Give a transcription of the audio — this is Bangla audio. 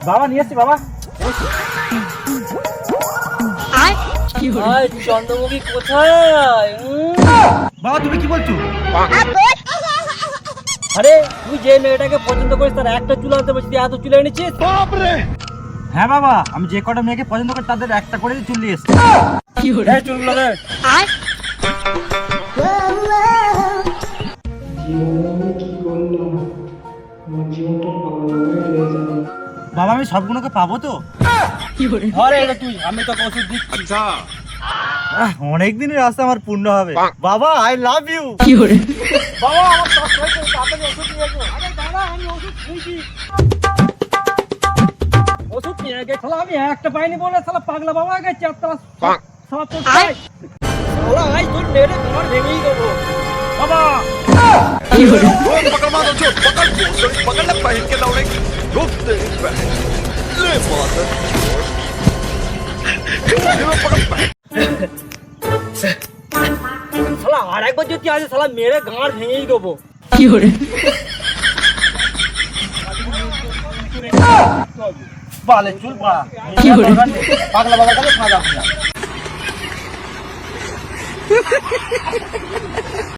বাবা নিয়ে এসছি বাবা। চন্দ্রমুখী কোথায়? বাবা তুমি কি বলছো? আরে তুই যে মেয়েটাকে পছন্দ করিস তার একটা চুল আনতে বলছিস, এত চুল এনেছিস? হ্যাঁ বাবা, আমি যে কটা মেয়েকে পছন্দ করি তাদের একটা করে চুল নিয়ে এসছি। চুলগুলো দে। বাবা আমি সবগুলোকে পাবো তো? ধরে এটা তুই, আমি তোকে ওষুধ দিচ্ছি। অনেক দিনের রাস্তা আমার পূর্ণ হবে। বাবা আই লাভ ইউ। বাবা আমার কষ্ট হয়েছে, তাড়াতাড়ি ওষুধ নিয়ে এসো। আরে দাদা আমি ওষুধ নিয়েছি। ওষুধ নিয়ে গেছে শালা, আমি একটা পাইনি বলে শালা পাগলা বাবা গেছে চারতলা সব তো তাই। শালা আই তোর মেরে ঘর ভেঙেই দেবো। বাবা पकड़ मारो जो पकड़ पकड़ ले पहन के दौड़े रुक तेरी बहन ले मादर শালা আর একবার যদি আসে শালা মেরে ঘর ভেঙেই দেবো। বালে চুল পড়া পাগলা বাবার কাছে খাওয়া যাবে না।